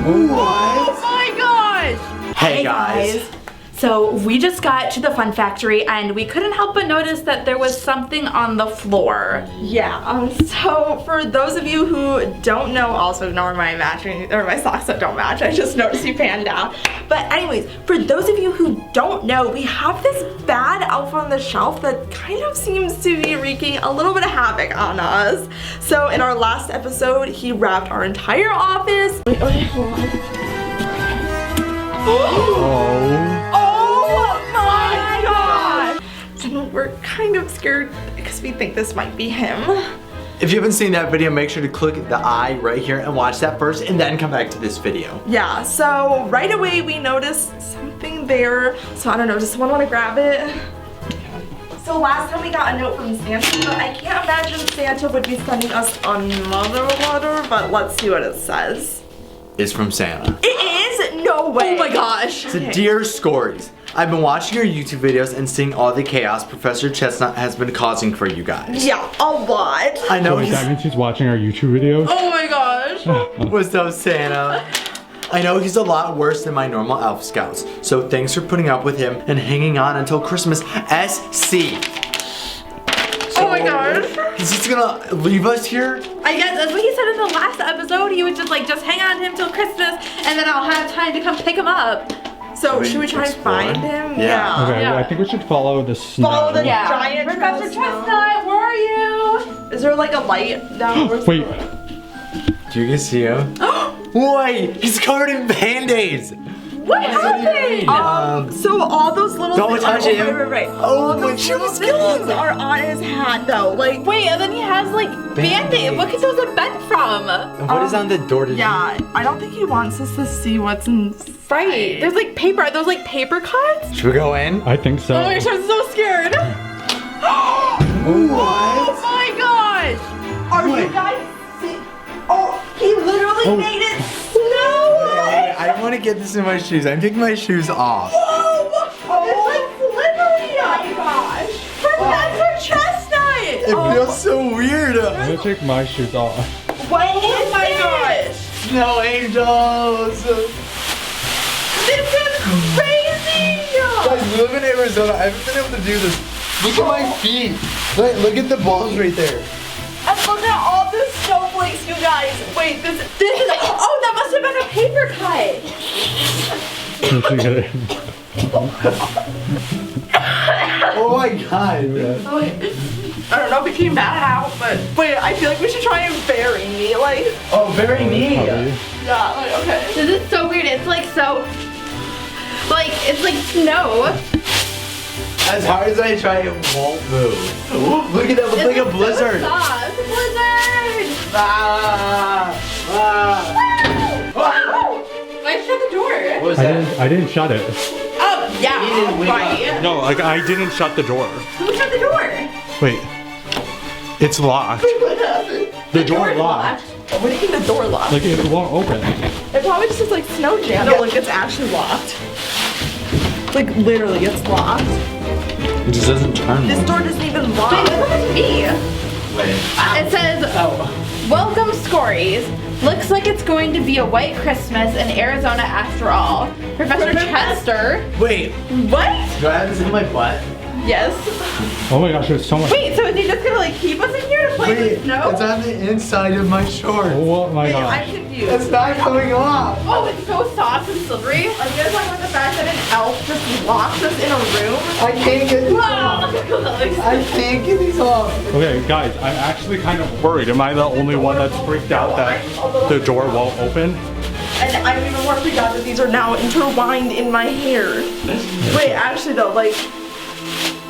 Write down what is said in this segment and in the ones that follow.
Oh my gosh! Hey guys. So we just got to the fun factory and we couldn't help but notice that there was something on the floor. Yeah, so for those of you who don't know, also ignore my matching or my socks that don't match. I just noticed you panned down. But anyways, for those of you who don't know, we have this bad elf on the shelf that kind of seems to be wreaking a little bit of havoc on us. So in our last episode, he wrapped our entire office. Wait, hold on. And we're kind of scared because we think this might be him. If you haven't seen that video, make sure to click the eye right here and watch that first and then come back to this video. Yeah, so right away we noticed something there. So I don't know, does someone want to grab it? So last time we got a note from Santa, but I can't imagine Santa would be sending us another letter, but let's see what it says. It's from Santa. It is? No way. Oh my gosh. It's a Dear Skorys. I've been watching your YouTube videos and seeing all the chaos Professor Chestnut has been causing for you guys. Yeah, a lot. I know Wait, that means she's watching our YouTube videos? Oh my gosh. What's up, Santa? I know he's a lot worse than my normal elf scouts, so thanks for putting up with him and hanging on until Christmas. SC. Oh my gosh. Is he gonna leave us here? I guess that's what he said in the last episode. He was just like, just hang on to him till Christmas and then I'll have time to come pick him up. So should we try and find him? Yeah. Okay, Yeah. well, I think we should follow the snow. Follow the giant Professor snow. Chestnut, where are you? Is there like a light down? Wait, Do you guys see him? Wait, he's covered in band-aids. What happened? So all those little Don't things touch him. Right. Oh, All my those little shoes things are on his hat though. Like Wait, and then he has like Band-Aid. What could those have been from? And what is on the door? yeah, I don't think he wants us to see what's inside. Right. There's like paper. Are those like paper cuts? Should we go in? I think so. Oh my gosh, I'm so scared. Oh my gosh. Are you guys see? Oh, he literally made it snow. I want to get this in my shoes. I'm taking my shoes off. Whoa! Oh, it's slippery. Oh my gosh. Professor Chestnut. It feels so weird. I'm gonna take my shoes off. What is my gosh? Snow angels. This is crazy. Guys, we live in Arizona. I haven't been able to do this. Look at my feet. Look at the balls right there. And look at all the snowflakes, you guys. Wait, this is, oh, that must have been a paper cut. Oh my god. Oh, wait. I don't know if it came bad out, but wait, I feel like we should try and bury me, like, Oh, very neat. yeah, like, okay. This is so weird. It's like so, like, it's like snow. As hard as I try, it won't move. Look at that. Looks like a blizzard. So soft. Blizzard. Ah, Why shut the door? What was that? I didn't shut it. Oh, yeah, right. No, like I didn't shut the door. Who shut the door? Wait, it's locked. What happened? The door locked. Oh, what do you mean the door locked? Like it won't open. It probably just is like snow jam. No, like it's actually locked. Like literally, it's locked. It just doesn't turn. This door doesn't even lock. Wait, what does it mean? Wait. It says, welcome Skorys. Looks like it's going to be a white Christmas in Arizona after all. Professor Chester. Wait. What? Do I have this in my butt? Yes. Oh my gosh, there's so much. Wait, so is he just gonna like keep us in here to play with snow? It's on the inside of my shorts. Oh my Wait, gosh. I'm confused. It's not coming off. Oh, it's so soft and slippery. Are you guys talking about the fact that an elf just locks us in a room? I can't get these Wow. off. I can't get these off. Okay, guys, I'm actually kind of worried. Am I the only one that's freaked out that the door won't open? And I'm even more freaked out that these are now intertwined in my hair. Wait, actually though, like,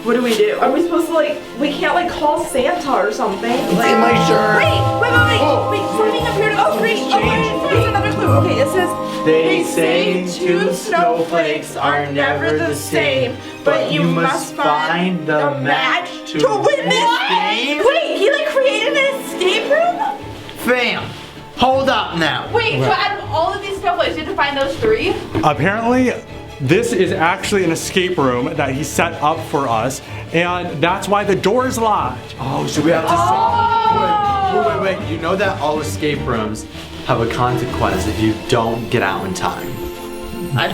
what do we do? Are we supposed to like, we can't like call Santa or something? Like, in my shirt. Wait, something appeared to oh, great. Oh, wait, there's another clue. Okay, it says, They say two snowflakes are never the same, but you must find the match to win this game. Wait, he like created an escape room? Fam, hold up now. Wait, so out of all of these snowflakes, you had to find those 3? Apparently, this is actually an escape room that he set up for us, and that's why the door is locked. Oh, so we have to solve. Wait. You know that all escape rooms have a consequence if you don't get out in time.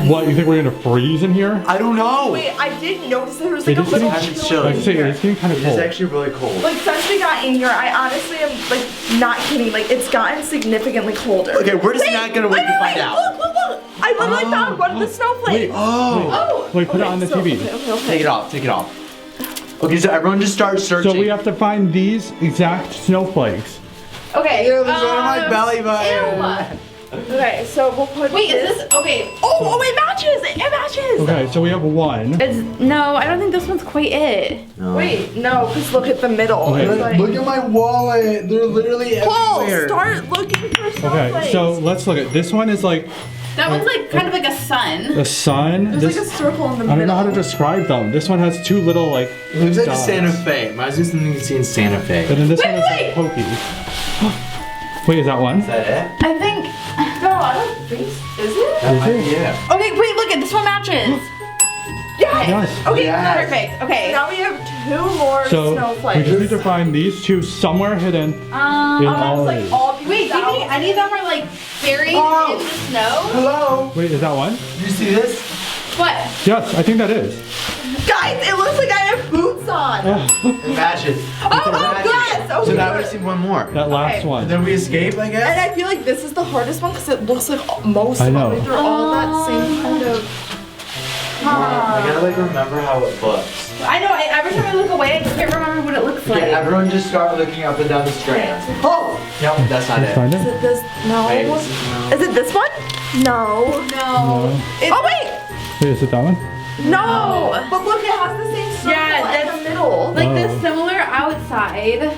What, you think we're gonna freeze in here? I don't know. Wait, I did notice there was like a It is little getting chilly chilly. Like I say, in it's here. getting kind of It's cold. actually really cold. Like since we got in here, I honestly am like not kidding. Like it's gotten significantly colder. Okay, we're just not gonna wait to find out. Look! I literally found one of the snowflakes. Oh. Wait, put it on the TV. Okay. Take it off. Take it off. Okay, so everyone just start searching. So we have to find these exact snowflakes. Okay. Ew, there's one of my belly Ew. button. Okay, so we'll put Wait, is this okay? Oh, it matches! It matches! Okay, so we have one. No, I don't think this one's quite it. No. Wait, no, because look at the middle. Okay. It's like, Look at my wallet. They're literally Paul, everywhere. start looking for snowflakes. Okay, so let's look at this one. Is like That one's like kind of like a sun. the sun. There's This like a circle in the middle. I don't know how to describe them. This one has two little like. It looks like a dots. Santa Fe. Reminds me of something you see in Santa Fe. But then this one is Wait, like pokey. Wait, is that one? Is that it? I think. No, I don't think so. Is it? That might be it. Okay, wait, look at this one matches. Yes! Yes. Okay, Yes. Perfect. Okay. now we have two more So we snowflakes. just need to find these two somewhere hidden in all of like these. all Wait, do you think any of them are like buried Oh. in the snow? Hello. Wait, is that one? You see this? What? Yes, I think that is. Guys, it looks like I have boots on. It matches. Oh, yes! So Okay, now we good. see one more. That last Okay. one. And then we escape, I And guess. I feel like this is the hardest one because it looks like most I of know. them. They're all that same kind of. I gotta like remember how it looks. I know. Every time I look away, I can't remember what it looks like. Okay, everyone just start looking up and down the strands. Oh! No, that's not Let's it. find Is it. it this? No. Wait, this is no. Is it this one? No. No. Oh wait! Wait, is it that one? No! But look, it has the same circle Yeah, in that's- the middle. Like Oh. the similar outside.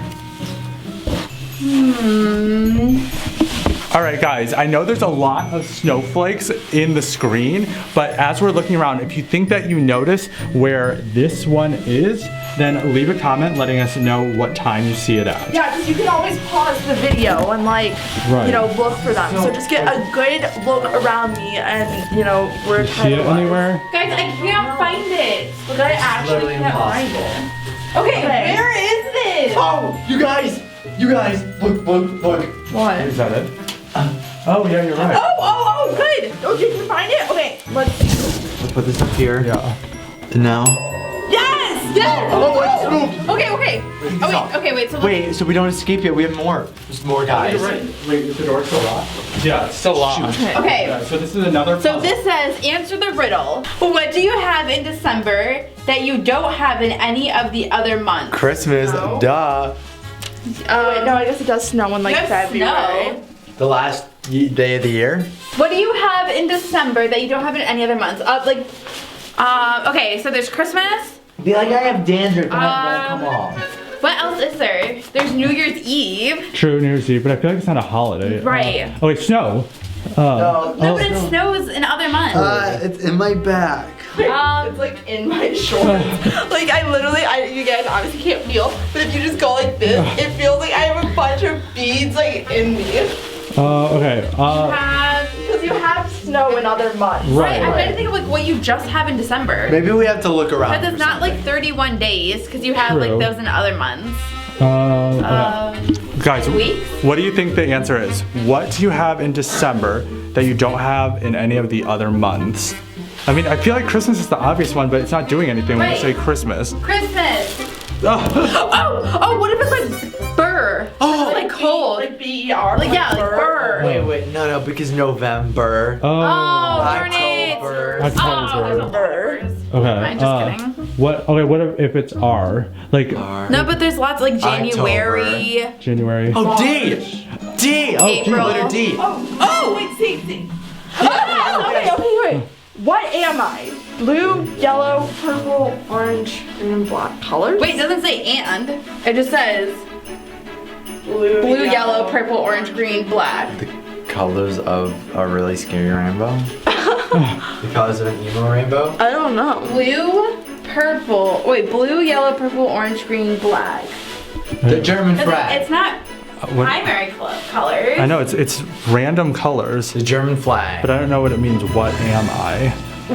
All right, guys, I know there's a lot of snowflakes in the screen, but as we're looking around, if you think that you notice where this one is, then leave a comment letting us know what time you see it at. Yeah, because you can always pause the video and like, Right. you know, look for them. So just get a good look around me and, you know, where You see it anywhere? Guys, I can't find it. Look, I actually literally can't find impossible. it. Okay, Okay. where is this? Oh, you guys, look. What? Is that it? Oh, yeah, you're right. Oh, good. Oh, did you find it? Okay, let's. I'll put this up here. Yeah. And now. Yes! Yes! Oh, it's moved. Okay. Oh wait, okay, wait. So look. Wait, so we don't escape yet. We have more. There's more guys. Wait, is the door still locked? Yeah, it's still locked. Okay. Yeah, so this is another So puzzle. this says, answer the riddle. What do you have in December that you don't have in any of the other months? Christmas, No. Oh, duh. wait, no, I guess it does snow in like You have February. snow. The last day of the year. What do you have in December that you don't have in any other months? Okay, so there's Christmas. Be like I have dandruff and it won't Um, come off. What else is there? There's New Year's Eve. True, New Year's Eve, but I feel like it's not a holiday. Right. Oh, wait, snow. No, No, but it snows in other months. it's in my back. It's like in my shorts. Like I literally, you guys obviously can't feel, but if you just go like this, it feels like I have a bunch of beads like in me. Okay. Because you have snow in other months. Right, I'm Right. trying to think of like what you just have in December. Maybe we have to look around. Because it's for not like something. 31 days, because you have True. like those in other months. Okay. Guys, weeks? what do you think the answer is? What do you have in December that you don't have in any of the other months? I mean, I feel like Christmas is the obvious one, but it's not doing anything when you Right. say Christmas. Christmas. Oh. Oh, what if it's like burr? Oh, like cold. Like B-E-R. Like, yeah, like burr. Wait, no, because November. Oh, darn it. October. Oh, there's a October. lot of burrs. Okay. I'm just kidding. What? Okay. What if it's R? Like No, but there's lots like January. January. Oh, D. D. Oh, April. letter D. Oh, wait, see. Okay, wait. What am I? Blue, yellow, purple, orange, green, and black colors? Wait, it doesn't say and. It just says blue, yellow, purple, orange, green, black. The colors of a really scary rainbow. The colors of an emo rainbow. I don't know. Blue, purple. Wait, blue, yellow, purple, orange, green, black. The German 'Cause flag. it's not What? primary colors. I know it's random colors, The German flag. but I don't know what it means. What am I?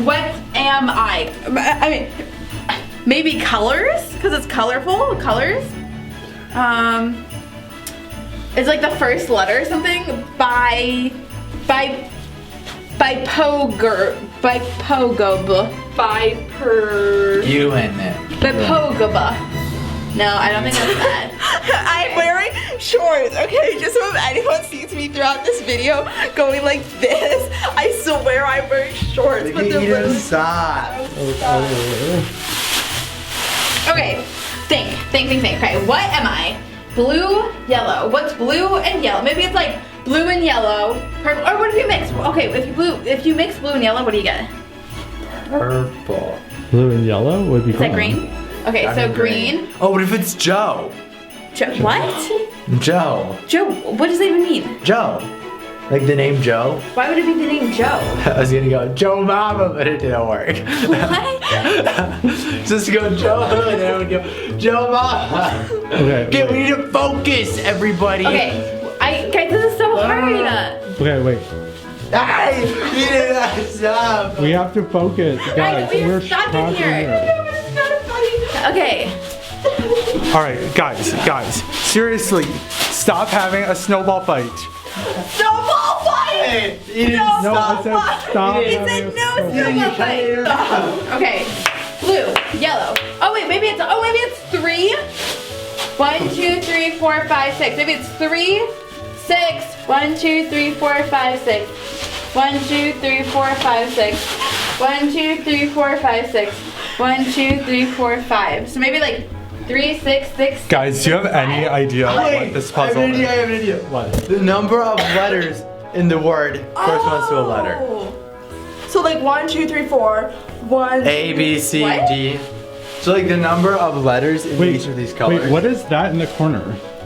What am I? I mean, maybe colors, because it's colorful. Colors. It's like the first letter or something. By Pogob. You in it. By Pogaba. No, I don't think that's that. I'm wearing shorts, okay? Just so if anyone sees me throughout this video going like this, I swear I'm wearing shorts. Look But at they're Eden's really socks. Okay, think. Okay, what am I? Blue, yellow. What's blue and yellow? Maybe it's like blue and yellow. Purple. Or what if you mix? Okay, if you mix blue and yellow, what do you get? Purple. Blue and yellow would be Is that green? Okay, so green. Oh, what if it's Joe? What? Joe. Joe, what does that even mean? Joe. Like the name Joe? Why would it be the name Joe? I was gonna go Joe Mama, but it didn't work. What? Just go Joe, and then I would go Joe Mama. Okay, we need to focus, everybody. Okay, guys, this is so hard. Okay, wait. Hey, you didn't stop. We have to focus, guys. we are We're stuck in stuck here. Okay. All right, guys. Seriously, stop having a snowball fight. snowball fight! Hey, you didn't No, I stop. said stop. He He having said a no snowball snowball fight. Okay. Blue, yellow. Oh wait, maybe it's 3. 1, 2, 3, 4, 5, 6. Maybe it's 3, 6. 1, 2, 3, 4, 5, 6. 1, 2, 3, 4, 5, 6. 1, 2, 3, 4, 5, 6. 1, 2, 3, 4, 5. So maybe like 3, 6, 6. Guys, do you have any idea Wait, what this puzzle I have an is? idea. What? The number of letters in the word corresponds to a letter. Oh. So like 1, 2, 3, 4. 1. A, B, C, What? D. So like the number of letters in each of these colors. Wait, what is that in the corner?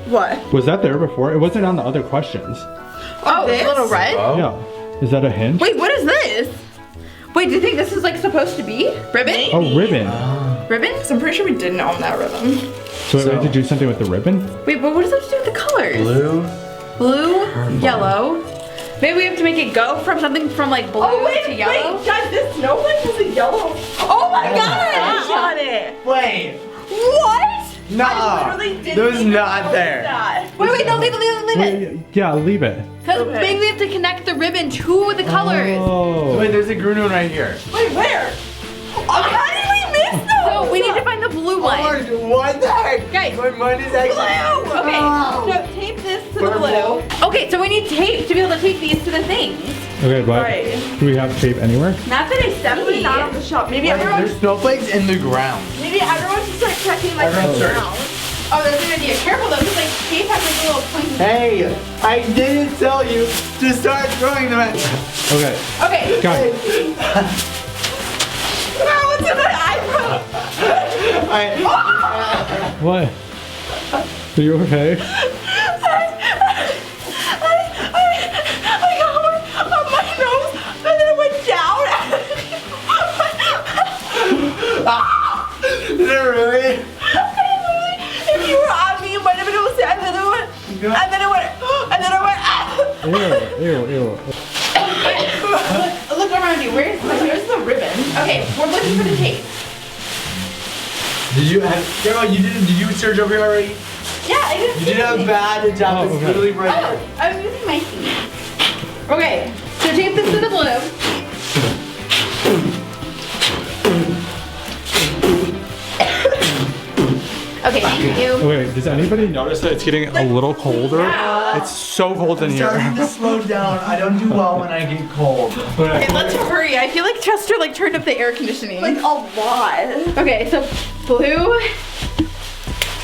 What? Was that there before? It wasn't on the other questions. Oh, This? a little red? Oh. Yeah. Is that a hint? Wait, what is this? Wait, do you think this is like supposed to be? Ribbon? Oh, ribbon. Ribbon? So I'm pretty sure we didn't own that rhythm. So we have to do something with the ribbon? Wait, but what does that have to do with the colors? Blue. Blue, yellow. Maybe we have to make it go from something from like blue to yellow. Wait, guys, this snowflake has a yellow. Oh my gosh! on it. Wait. What? I No. literally didn't There was even not notice there. that. Wait, no, leave it. Wait, yeah, leave it. Because Okay. maybe we have to connect the ribbon to the colors. Oh. Wait, there's a green one right here. Wait, where? How did we miss those? So we need to find the blue one. What the heck? Guys. My mind is actually Blue. Okay, Oh. so tape this to the Purple. blue. Okay, so we need tape to be able to tape these to the things. Okay, but Right. do we have tape anywhere? Not that I Definitely see. not on the shop. Maybe Wait, everyone. there's snowflakes in the ground. Maybe everyone's just like checking like Everyone right search. now. Oh, that's a good idea. Careful though, because like tape has like little points. Hey, I didn't tell you to start throwing them at me. Okay, Okay. guys. Oh, it's in my eyebrow. What? Are you okay? I got one on my nose and then it went down. Is it really? If you were on me, it might have been able to say, and then it went, and then it went, and then it went. Ew. Look around you. Where's the ribbon? Okay, we're looking for the tape. Did you have? Grandma, did you search over here already? Yeah, I didn't You see did a anything. bad job. Oh, It's okay. literally right Oh, here. I was using my feet. Okay, so tape this to the blue. Okay, thank you. Okay, does anybody notice that it's getting a little colder? Yeah. It's so cold in I'm starting here. to slow down. I don't do well when I get cold. Okay, let's hurry. I feel like Chester like turned up the air conditioning. Like a lot. Okay, so blue,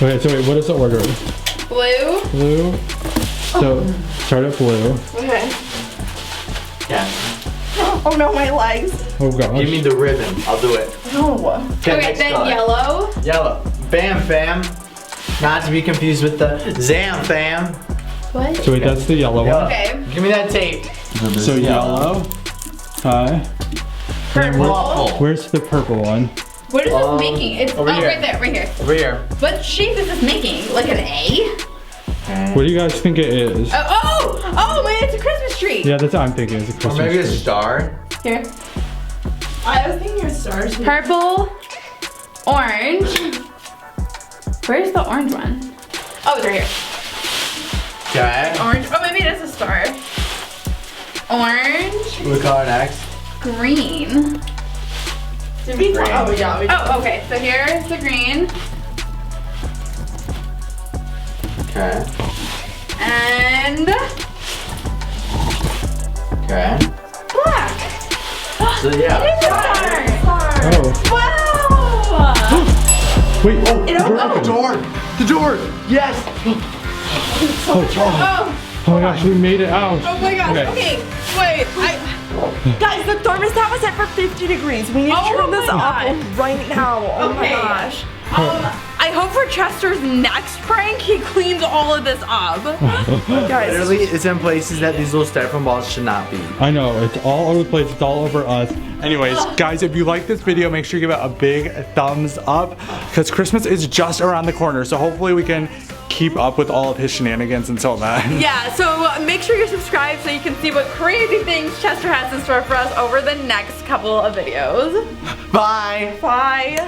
Okay, so wait, what is the order? blue. Blue. So start at blue. Okay. Yeah. Oh no, my legs. Oh gosh. Give me the ribbon. I'll do it. No. Okay, next then color. yellow. Yellow. Bam, fam. Not to be confused with the Zam, fam. What? So wait, that's the yellow Yellow. one. Okay. Give me that tape. So yellow. Hi. Purple. Where's the purple one? What is this making? It's over here. right there, right here. Over here. What shape is this making? Like an A? What do you guys think it is? Oh man, it's a Christmas tree. Yeah, that's what I'm thinking. It's a Or Christmas maybe a tree. star. Here. I was thinking your stars. Purple, orange. Where's the orange one? Oh, it's right here. Okay. Orange. Oh, maybe it is a star. Orange. What color next? Green. Oh, yeah. Oh, okay. So here's the green. Okay. And Okay. black. So yeah. Star. Oh. Wow. Wait. Oh. The door. The door. Yes. Oh. Oh my gosh, we made it out. Oh my gosh. Okay. Okay. Wait. Guys, the thermostat was set for 50 degrees. We need to Oh turn this my up God. right now. Oh my Okay. gosh. I hope for Chester's next prank, he cleans all of this up. Guys. Literally, it's in places that these little styrofoam balls should not be. I know, it's all over the place, it's all over us. Anyways, guys, if you like this video, make sure you give it a big thumbs up because Christmas is just around the corner. So hopefully we can keep up with all of his shenanigans until then. Yeah, so make sure you're subscribed so you can see what crazy things Chester has in store for us over the next couple of videos. Bye. Bye.